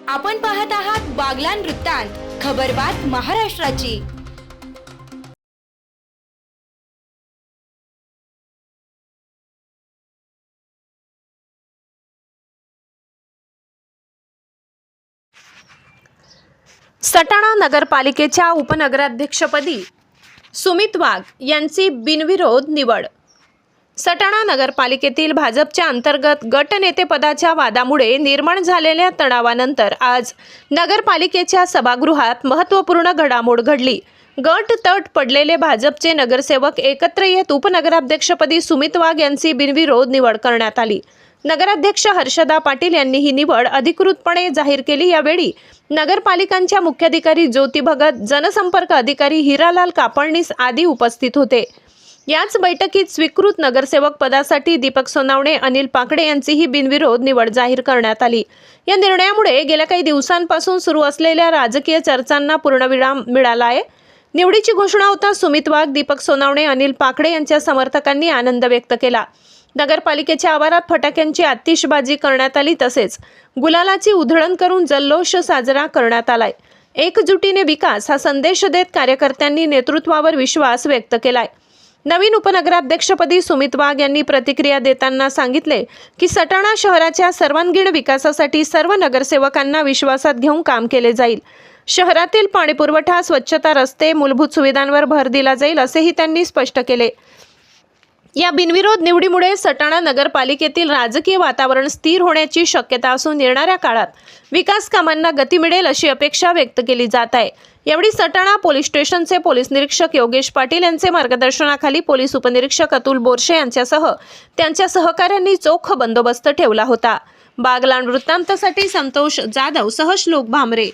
आपण पाहत आहात बागलाण वृत्तांत, खबरबात महाराष्ट्राची। सटाणा नगरपालिकेच्या उपनगराध्यक्षपदी सुमित वाघ यांची बिनविरोध निवड। सटाणा नगरपालिकेतील भाजपच्या अंतर्गत गटनेतेपदाच्या वादामुळे निर्माण झालेल्या तणावानंतर आज नगरपालिकेच्या सभागृहात महत्त्वपूर्ण घडामोड घडली। गट तट पडलेले भाजपचे नगरसेवक एकत्र येत उपनगराध्यक्षपदी सुमित वाघ यांची बिनविरोध निवड करण्यात आली। नगराध्यक्ष हर्षदा पाटील यांनी ही निवड अधिकृतपणे जाहीर केली। यावेळी नगरपालिकांच्या मुख्याधिकारी ज्योती भगत, जनसंपर्क अधिकारी हिरालाल कापडणीस आदी उपस्थित होते। याच बैठकीत स्वीकृत नगरसेवक पदासाठी दीपक सोनावणे, अनिल पाकडे यांचीही बिनविरोध निवड जाहीर करण्यात आली। या निर्णयामुळे गेल्या काही दिवसांपासून सुरू असलेल्या राजकीय चर्चांना पूर्णविराम मिळाला आहे। निवडीची घोषणा होता सुमित वाघ, दीपक सोनावणे, अनिल पाकडे यांच्या समर्थकांनी आनंद व्यक्त केला। नगरपालिकेच्या आवारात फटाक्यांची आतिषबाजी करण्यात आली, तसेच गुलालाची उधळण करून जल्लोष साजरा करण्यात आलाय। एकजुटीने विकास हा संदेश देत कार्यकर्त्यांनी नेतृत्वावर विश्वास व्यक्त केलाय। नवीन उपनगराध्यक्षपदी सुमित वाघ यांनी प्रतिक्रिया देताना सांगितले की सटाणा शहराच्या सर्वांगीण विकासासाठी सर्व नगरसेवकांना विश्वासात घेऊन काम केले जाईल। शहरातील पाणीपुरवठा, स्वच्छता, रस्ते, मूलभूत सुविधांवर भर दिला जाईल असेही त्यांनी स्पष्ट केले। या बिनविरोध निवडीमुळे सटाणा नगरपालिकेतील राजकीय वातावरण स्थिर होण्याची शक्यता असून येणाऱ्या काळात विकास कामांना गती मिळेल अशी अपेक्षा व्यक्त केली जात आहे। यावेळी सटाणा पोलीस स्टेशनचे पोलीस निरीक्षक योगेश पाटील यांचे मार्गदर्शनाखाली पोलीस उपनिरीक्षक अतुल बोरशे यांच्यासह त्यांच्या सहकाऱ्यांनी चोख बंदोबस्त ठेवला होता। बागलाण वृत्तांतासाठी संतोष जाधव सह श्लोक भामरे।